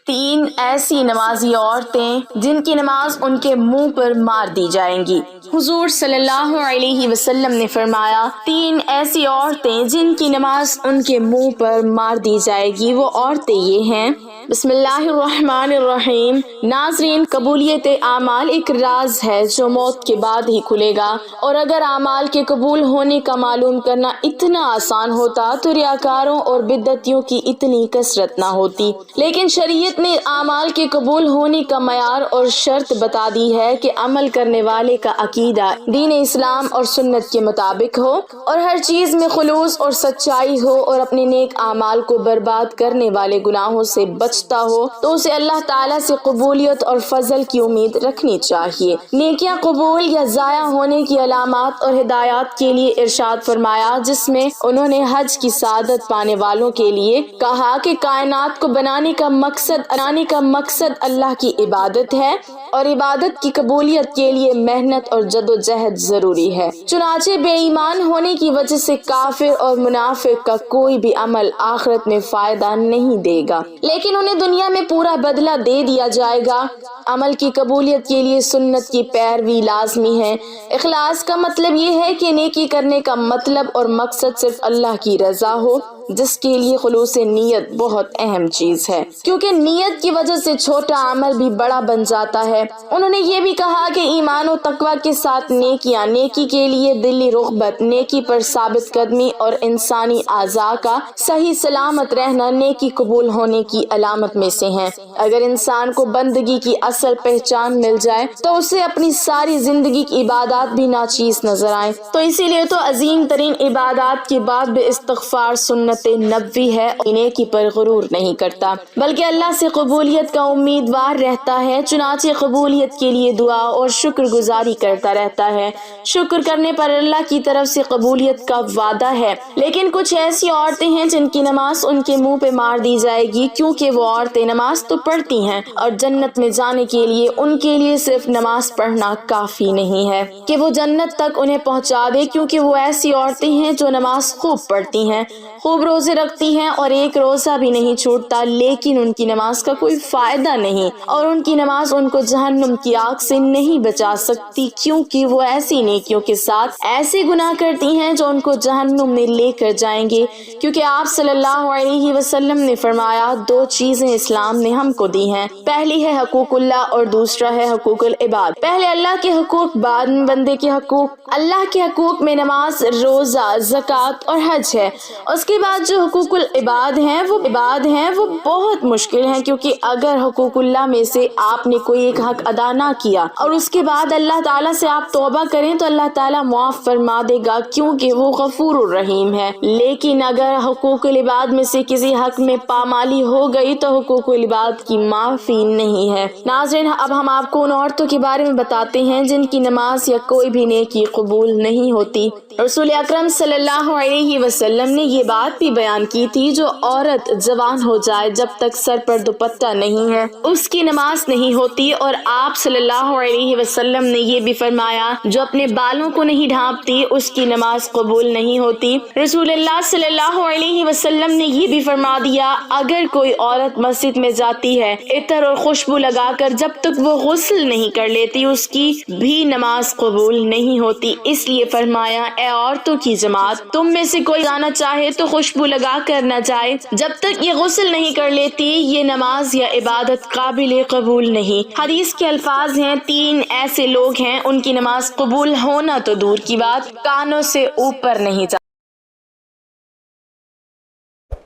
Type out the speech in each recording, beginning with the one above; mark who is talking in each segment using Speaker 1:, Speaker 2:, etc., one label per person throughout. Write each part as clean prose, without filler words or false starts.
Speaker 1: 3 ایسی نمازی عورتیں جن کی نماز ان کے منہ پر مار دی جائیں گی۔ حضور صلی اللہ علیہ وسلم نے فرمایا 3 ایسی عورتیں جن کی نماز ان کے منہ پر مار دی جائے گی، وہ عورتیں یہ ہیں۔ بسم اللہ الرحمن الرحیم۔ ناظرین، قبولیت اعمال ایک راز ہے جو موت کے بعد ہی کھلے گا، اور اگر اعمال کے قبول ہونے کا معلوم کرنا اتنا آسان ہوتا تو ریاکاروں اور بدعتیوں کی اتنی کثرت نہ ہوتی، لیکن شریعت نے اعمال کے قبول ہونے کا معیار اور شرط بتا دی ہے کہ عمل کرنے والے کا عقیدہ دین اسلام اور سنت کے مطابق ہو، اور ہر چیز میں خلوص اور سچائی ہو، اور اپنے نیک اعمال کو برباد کرنے والے گناہوں سے بچتا ہو، تو اسے اللہ تعالیٰ سے قبولیت اور فضل کی امید رکھنی چاہیے۔ نیکیاں قبول یا ضائع ہونے کی علامات اور ہدایات کے لیے ارشاد فرمایا، جس میں انہوں نے حج کی سعادت پانے والوں کے لیے کہا کہ کائنات کو بنانے کا مقصد اللہ کی عبادت ہے، اور عبادت کی قبولیت کے لیے محنت اور جد و جہد ضروری ہے۔ چنانچہ بے ایمان ہونے کی وجہ سے کافر اور منافق کا کوئی بھی عمل آخرت میں فائدہ نہیں دے گا، لیکن انہیں دنیا میں پورا بدلہ دے دیا جائے گا۔ عمل کی قبولیت کے لیے سنت کی پیروی لازمی ہے۔ اخلاص کا مطلب یہ ہے کہ نیکی کرنے کا مطلب اور مقصد صرف اللہ کی رضا ہو، جس کے لیے خلوص نیت بہت اہم چیز ہے، کیونکہ نیت کی وجہ سے چھوٹا عمل بھی بڑا بن جاتا ہے۔ انہوں نے یہ بھی کہا کہ ایمان و تقوی کے ساتھ نیکیاں، نیکی کے لیے دلی رغبت، نیکی پر ثابت قدمی اور انسانی اعضاء کا صحیح سلامت رہنا نیکی قبول ہونے کی علامت میں سے ہیں۔ اگر انسان کو بندگی کی اصل پہچان مل جائے تو اسے اپنی ساری زندگی کی عبادات بھی ناچیز نظر آئیں، تو اسی لیے تو عظیم ترین عبادات کے بعد بھی استغفار سنت نبوی ہے، اور نیکی پر غرور نہیں کرتا بلکہ اللہ سے قبولیت کا امیدوار رہتا ہے۔ چنانچہ قبولیت کے لیے دعا اور شکر گزاری کرتا رہتا ہے۔ شکر کرنے پر اللہ کی طرف سے قبولیت کا وعدہ ہے، لیکن کچھ ایسی عورتیں ہیں جن کی نماز ان کے منہ پہ مار دی جائے گی، کیونکہ وہ عورتیں نماز تو پڑھتی ہیں، اور جنت میں جانے کے لیے ان کے لیے صرف نماز پڑھنا کافی نہیں ہے کہ وہ جنت تک انہیں پہنچا دے، کیونکہ وہ ایسی عورتیں ہیں جو نماز خوب پڑھتی ہیں، خوب روزے رکھتی ہیں، اور ایک روزہ بھی نہیں چھوٹتا، لیکن ان کی نماز کا کوئی فائدہ نہیں، اور ان کی نماز ان کو جہنم کی آگ سے نہیں بچا سکتی، کیونکہ وہ ایسی نیکیوں کے ساتھ ایسے گناہ کرتی ہیں جو ان کو جہنم میں لے کر جائیں گے، کیونکہ آپ صلی اللہ علیہ وسلم نے فرمایا 2 چیزیں اسلام نے ہم کو دی ہیں، پہلی ہے حقوق اللہ اور دوسرا ہے حقوق العباد۔ پہلے اللہ کے حقوق، بعد میں بندے کے حقوق۔ اللہ کے حقوق میں نماز، روزہ، زکوٰۃ اور حج ہے۔ اس کے بعد جو حقوق العباد ہیں وہ بہت مشکل ہیں، کیونکہ اگر حقوق اللہ میں سے آپ نے کوئی ایک حق ادا نہ کیا اور اس کے بعد اللہ تعالیٰ سے آپ توبہ کریں تو اللہ تعالیٰ معاف فرما دے گا، کیونکہ وہ غفور الرحیم ہے۔ لیکن اگر حقوق العباد میں سے کسی حق میں پامالی ہو گئی تو حقوق العباد کی معافی نہیں ہے۔ ناظرین، اب ہم آپ کو ان عورتوں کے بارے میں بتاتے ہیں جن کی نماز یا کوئی بھی نیکی قبول نہیں ہوتی۔ رسول اکرم صلی اللہ علیہ وسلم نے یہ بات بھی بیان کی تھی، جو عورت جوان ہو جائے جب تک سر پر دوپٹہ نہیں ہے اس کی نماز نہیں ہوتی، اور آپ صلی اللہ علیہ وسلم نے یہ بھی فرمایا جو اپنے بالوں کو نہیں ڈھانپتی اس کی نماز قبول نہیں ہوتی۔ رسول اللہ صلی اللہ علیہ وسلم نے یہ بھی فرما دیا اگر کوئی عورت مسجد میں جاتی ہے عطر اور خوشبو لگا کر، جب تک وہ غسل نہیں کر لیتی اس کی بھی نماز قبول نہیں ہوتی۔ اس لیے فرمایا اے عورتوں کی جماعت، تم میں سے کوئی جانا چاہے تو خوشبو لگا کر نہ جائے جب تک یہ غسل نہیں کر لیتی، یہ نماز یا عبادت قابل قبول نہیں۔ حدیث کے الفاظ ہیں 3 ایسے لوگ ہیں ان کی نماز قبول ہونا تو دور کی بات، کانوں سے اوپر نہیں جاتی۔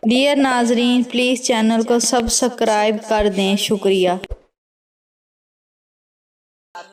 Speaker 2: ڈیئر ناظرین، پلیز چینل کو سبسکرائب کر دیں، شکریہ۔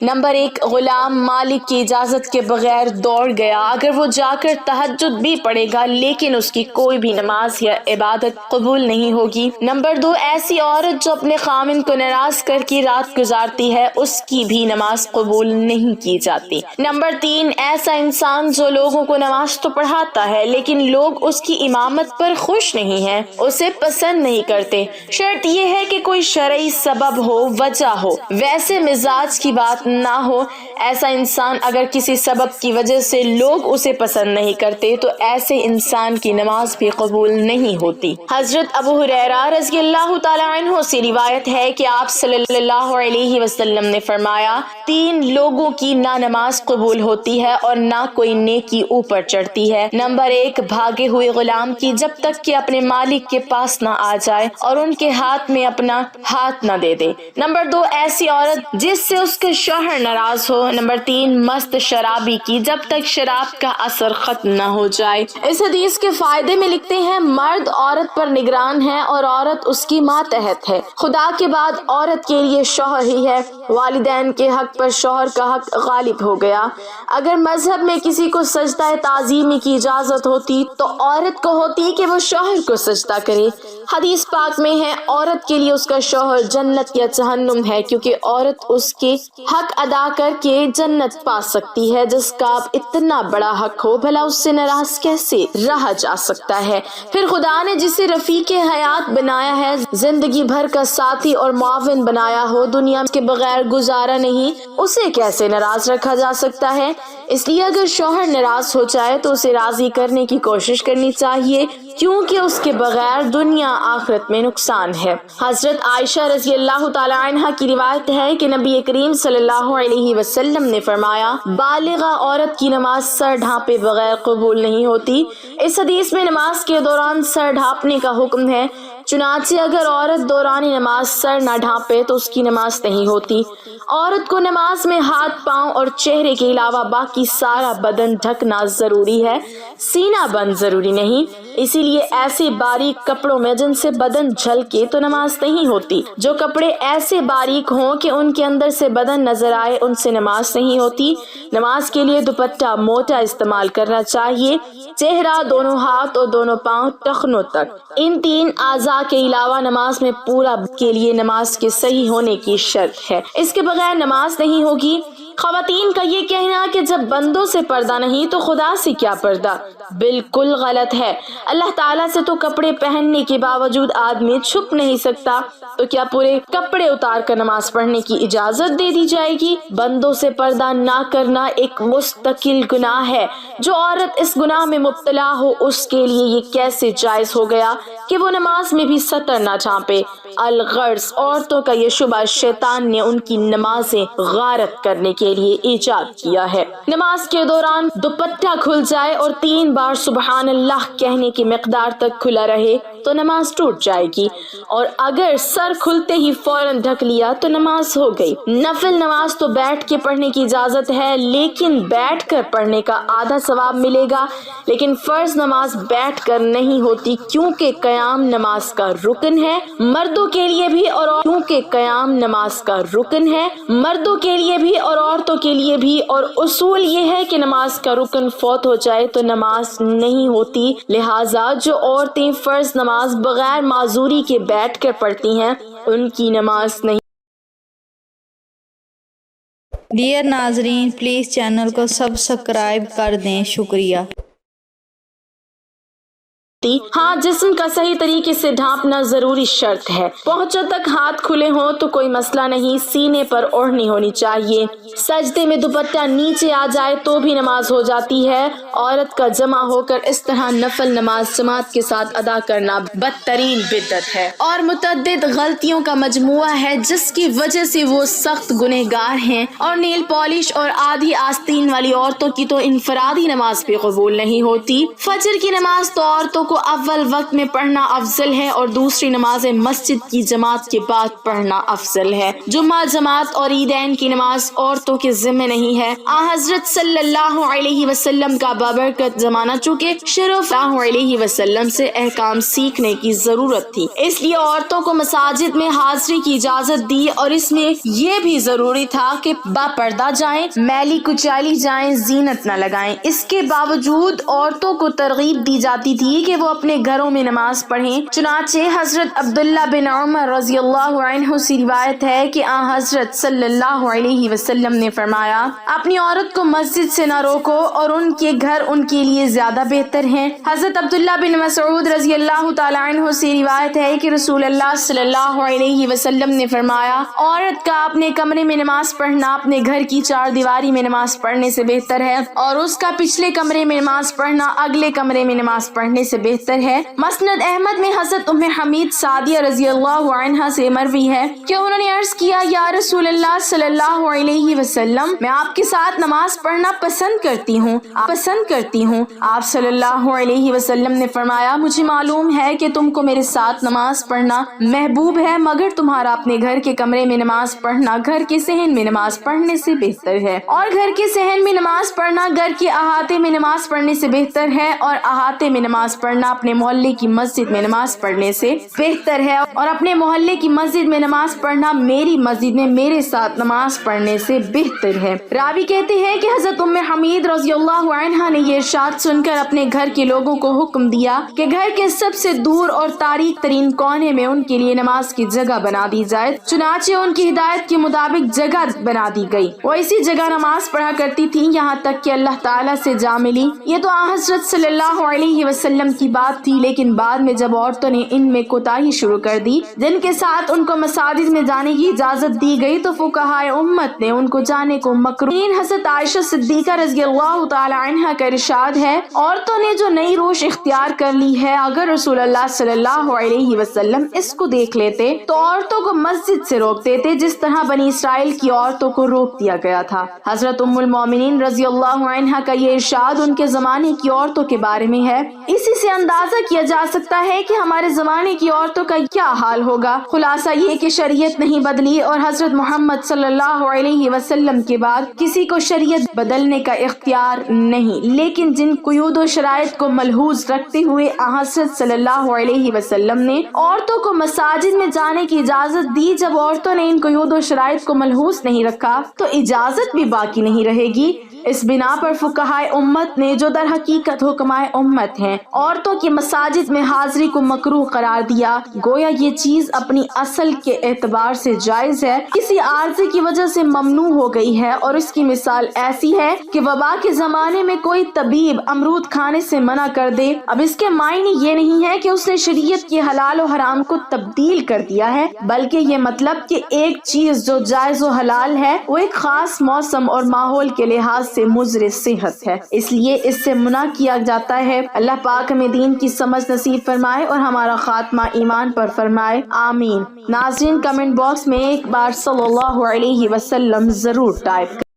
Speaker 1: نمبر 1، غلام مالک کی اجازت کے بغیر دوڑ گیا، اگر وہ جا کر تہجد بھی پڑھے گا لیکن اس کی کوئی بھی نماز یا عبادت قبول نہیں ہوگی۔ نمبر 2، ایسی عورت جو اپنے خامن کو ناراض کر کے رات گزارتی ہے اس کی بھی نماز قبول نہیں کی جاتی۔ نمبر 3، ایسا انسان جو لوگوں کو نماز تو پڑھاتا ہے لیکن لوگ اس کی امامت پر خوش نہیں ہیں، اسے پسند نہیں کرتے، شرط یہ ہے کہ کوئی شرعی سبب ہو، وجہ ہو، ویسے مزاج کی بات نہ ہو۔ ایسا انسان اگر کسی سبب کی وجہ سے لوگ اسے پسند نہیں کرتے تو ایسے انسان کی نماز بھی قبول نہیں ہوتی۔ حضرت ابو ہریرہ رضی اللہ تعالیٰ عنہ سے روایت ہے کہ آپ صلی اللہ علیہ وسلم نے فرمایا، 3 لوگوں کی نہ نماز قبول ہوتی ہے اور نہ کوئی نیکی اوپر چڑھتی ہے۔ نمبر 1، بھاگے ہوئے غلام کی جب تک کہ اپنے مالک کے پاس نہ آ جائے اور ان کے ہاتھ میں اپنا ہاتھ نہ دے دے۔ نمبر 2، ایسی عورت جس سے اس کا شوہر ناراض ہو۔ نمبر 3، مست شرابی کی جب تک شراب کا اثر ختم نہ ہو جائے۔ اس حدیث کے فائدے میں لکھتے ہیں، مرد عورت پر نگران ہے اور عورت اس کی ماتحت ہے۔ خدا کے بعد عورت کے لیے شوہر ہی ہے۔ والدین کے حق پر شوہر کا حق غالب ہو گیا۔ اگر مذہب میں کسی کو سجدہ تعظیمی کی اجازت ہوتی تو عورت کو ہوتی کہ وہ شوہر کو سجدہ کرے۔ حدیث پاک میں ہے، عورت کے لیے اس کا شوہر جنت یا جہنم ہے، کیونکہ عورت اس کے حق ادا کر کے جنت پا سکتی ہے جس کا اب اتنا بڑا حق ہو، بھلا اس سے ناراض کیسے رہا جا سکتا ہے؟ پھر خدا نے جسے رفیق حیات بنایا ہے، زندگی بھر کا ساتھی اور معاون بنایا ہو، دنیا کے بغیر گزارا نہیں، اسے کیسے ناراض رکھا جا سکتا ہے؟ اس لیے اگر شوہر ناراض ہو جائے تو اسے راضی کرنے کی کوشش کرنی چاہیے، کیونکہ اس کے بغیر دنیا آخرت میں نقصان ہے۔ حضرت عائشہ رضی اللہ تعالی عنہا کی روایت ہے کہ نبی کریم صلی اللہ علیہ وسلم نے فرمایا، بالغہ عورت کی نماز سر ڈھانپے بغیر قبول نہیں ہوتی۔ اس حدیث میں نماز کے دوران سر ڈھانپنے کا حکم ہے، چنانچہ اگر عورت دوران نماز سر نہ ڈھانپے تو اس کی نماز نہیں ہوتی۔ عورت کو نماز میں ہاتھ، پاؤں اور چہرے کے علاوہ باقی سارا بدن ڈھکنا ضروری ہے، سینہ بند ضروری نہیں۔ اسی لیے ایسے باریک کپڑوں میں جن سے بدن جھلکے تو نماز نہیں ہوتی۔ جو کپڑے ایسے باریک ہوں کہ ان کے اندر سے بدن نظر آئے، ان سے نماز نہیں ہوتی۔ نماز کے لیے دوپٹہ موٹا استعمال کرنا چاہیے، چہرہ، دونوں ہاتھ اور دونوں پاؤں ٹخنوں تک۔ ان 3 اعضاء کے علاوہ نماز میں پورا کے لیے نماز کے صحیح ہونے کی شرط ہے، اس کے بغیر نماز نہیں ہوگی۔ خواتین کا یہ کہنا کہ جب بندوں سے پردہ نہیں تو خدا سے کیا پردہ، بالکل غلط ہے۔ اللہ تعالیٰ سے تو کپڑے پہننے کے باوجود آدمی چھپ نہیں سکتا، تو کیا پورے کپڑے اتار کر نماز پڑھنے کی اجازت دے دی جائے گی؟ بندوں سے پردہ نہ کرنا ایک مستقل گناہ ہے۔ جو عورت اس گناہ میں مبتلا ہو اس کے لیے یہ کیسے جائز ہو گیا کہ وہ نماز میں بھی سطر نہ ڈھانپے؟ الغرض عورتوں کا یہ شبہ شیطان نے ان کی نمازیں غارت کرنے کے لیے ایجاد کیا ہے۔ نماز کے دوران دوپٹہ کھل جائے اور 3 بار سبحان اللہ کہنے کی مقدار تک کھلا رہے تو نماز ٹوٹ جائے گی، اور اگر سر کھلتے ہی فوراً ڈھک لیا تو نماز ہو گئی۔ نفل نماز تو بیٹھ کے پڑھنے کی اجازت ہے، لیکن بیٹھ کر پڑھنے کا آدھا ثواب ملے گا، لیکن فرض نماز بیٹھ کر نہیں ہوتی، کیونکہ قیام نماز کا رکن ہے، مردوں کے لیے بھی اور کیونکہ قیام نماز کا رکن ہے، مردوں کے لیے بھی اور عورتوں کے لیے بھی، اور اصول یہ ہے کہ نماز کا رکن فوت ہو جائے تو نماز نہیں ہوتی۔ لہٰذا جو عورتیں فرض نماز بغیر معذوری کے بیٹھ کر پڑھتی ہیں ان کی نماز نہیں۔
Speaker 2: ڈیئر ناظرین، پلیز چینل کو سبسکرائب کر دیں، شکریہ۔
Speaker 1: ہاں، جسم کا صحیح طریقے سے ڈھانپنا ضروری شرط ہے۔ پہنچوں تک ہاتھ کھلے ہوں تو کوئی مسئلہ نہیں، سینے پر اوڑھنی ہونی چاہیے۔ سجدے میں دوپٹہ نیچے آ جائے تو بھی نماز ہو جاتی ہے۔ عورت کا جمع ہو کر اس طرح نفل نماز جماعت کے ساتھ ادا کرنا بدترین بدعت ہے اور متعدد غلطیوں کا مجموعہ ہے، جس کی وجہ سے وہ سخت گنہگار ہیں۔ اور نیل پالش اور آدھی آستین والی عورتوں کی تو انفرادی نماز بھی قبول نہیں ہوتی۔ فجر کی نماز تو عورتوں کو اول وقت میں پڑھنا افضل ہے اور دوسری نمازیں مسجد کی جماعت کے بعد پڑھنا افضل ہے۔ جمعہ جماعت اور عیدین کی نماز عورتوں کے ذمہ نہیں ہے۔ حضرت صلی اللہ علیہ وسلم کا بابرکت زمانہ چونکہ شرف اللہ علیہ وسلم سے احکام سیکھنے کی ضرورت تھی، اس لیے عورتوں کو مساجد میں حاضری کی اجازت دی، اور اس میں یہ بھی ضروری تھا کہ با پردہ جائیں، میلی کچالی جائیں، زینت نہ لگائیں۔ اس کے باوجود عورتوں کو ترغیب دی جاتی تھی کہ وہ اپنے گھروں میں نماز پڑھیں۔ چنانچہ حضرت عبداللہ بن عمر رضی اللہ عنہ سے روایت ہے کہ آن حضرت صلی اللہ علیہ وسلم نے فرمایا، اپنی عورت کو مسجد سے نہ روکو اور ان کے گھر ان کے لیے زیادہ بہتر ہیں۔ حضرت عبداللہ بن مسعود رضی اللہ تعالیٰ عنہ سے روایت ہے کہ رسول اللہ صلی اللہ علیہ وسلم نے فرمایا، عورت کا اپنے کمرے میں نماز پڑھنا اپنے گھر کی چار دیواری میں نماز پڑھنے سے بہتر ہے، اور اس کا پچھلے کمرے میں نماز پڑھنا اگلے کمرے میں نماز پڑھنے سے بہتر ہے۔ مسند احمد میں حضرت ام حمید سعدیہ رضی اللہ عنہا سے مروی ہے کہ انہوں نے عرض کیا، یا رسول اللہ صلی اللہ علیہ وسلم، میں آپ کے ساتھ نماز پڑھنا پسند کرتی ہوں۔ آپ صلی اللہ علیہ وسلم نے فرمایا، مجھے معلوم ہے کہ تم کو میرے ساتھ نماز پڑھنا محبوب ہے، مگر تمہارا اپنے گھر کے کمرے میں نماز پڑھنا گھر کے صحن میں نماز پڑھنے سے بہتر ہے، اور گھر کے صحن میں نماز پڑھنا گھر کے احاطے میں نماز پڑھنے سے بہتر ہے، اور احاطے میں نماز پڑھنا اپنے محلے کی مسجد میں نماز پڑھنے سے بہتر ہے، اور اپنے محلے کی مسجد میں نماز پڑھنا میری مسجد میں میرے ساتھ نماز پڑھنے سے بہتر ہے۔ راوی کہتے ہیں کہ حضرت ام حمید رضی اللہ عنہا نے یہ ارشاد سن کر اپنے گھر کے لوگوں کو حکم دیا کہ گھر کے سب سے دور اور تاریک ترین کونے میں ان کے لیے نماز کی جگہ بنا دی جائے۔ چنانچہ ان کی ہدایت کے مطابق جگہ بنا دی گئی، وہ اسی جگہ نماز پڑھا کرتی تھی یہاں تک کہ اللہ تعالیٰ سے جا ملی۔ یہ تو آن حضرت صلی اللہ علیہ وسلم کی بات تھی، لیکن بعد میں جب عورتوں نے ان میں کوتاہی شروع کر دی جن کے ساتھ ان کو مساجد میں جانے کی اجازت دی گئی، تو فقہائے امت نے ان کو جانے کو مکروہ۔ حضرت عائشہ صدیقہ رضی اللہ تعالی عنہا کا ارشاد ہے، عورتوں نے جو نئی روش اختیار کر لی ہے، اگر رسول اللہ صلی اللہ علیہ وسلم اس کو دیکھ لیتے تو عورتوں کو مسجد سے روک دیتے، جس طرح بنی اسرائیل کی عورتوں کو روک دیا گیا تھا۔ حضرت ام المومنین رضی اللہ عنہا کا یہ ارشاد ان کے زمانے کی عورتوں کے بارے میں ہے۔ اسی سے اندازہ کیا جا سکتا ہے کہ ہمارے زمانے کی عورتوں کا کیا حال ہوگا۔ خلاصہ یہ کہ شریعت نہیں بدلی، اور حضرت محمد صلی اللہ علیہ وسلم کے بعد کسی کو شریعت بدلنے کا اختیار نہیں، لیکن جن قیود و شرائط کو ملحوظ رکھتے ہوئے حضرت صلی اللہ علیہ وسلم نے عورتوں کو مساجد میں جانے کی اجازت دی، جب عورتوں نے ان قیود و شرائط کو ملحوظ نہیں رکھا تو اجازت بھی باقی نہیں رہے گی۔ اس بنا پر فقہائے امت نے، جو در حقیقت حکمائے امت ہیں، عورتوں کی مساجد میں حاضری کو مکروہ قرار دیا، گویا یہ چیز اپنی اصل کے اعتبار سے جائز ہے، کسی عارضے کی وجہ سے ممنوع ہو گئی ہے۔ اور اس کی مثال ایسی ہے کہ وبا کے زمانے میں کوئی طبیب امرود کھانے سے منع کر دے، اب اس کے معنی یہ نہیں ہے کہ اس نے شریعت کے حلال و حرام کو تبدیل کر دیا ہے، بلکہ یہ مطلب کہ ایک چیز جو جائز و حلال ہے وہ ایک خاص موسم اور ماحول کے لحاظ سے مضر صحت ہے، اس لیے اس سے منع کیا جاتا ہے۔ اللہ پاک ہمیں دین کی سمجھ نصیب فرمائے اور ہمارا خاتمہ ایمان پر فرمائے، آمین۔ ناظرین، کمنٹ باکس میں ایک بار صلی اللہ علیہ وسلم ضرور ٹائپ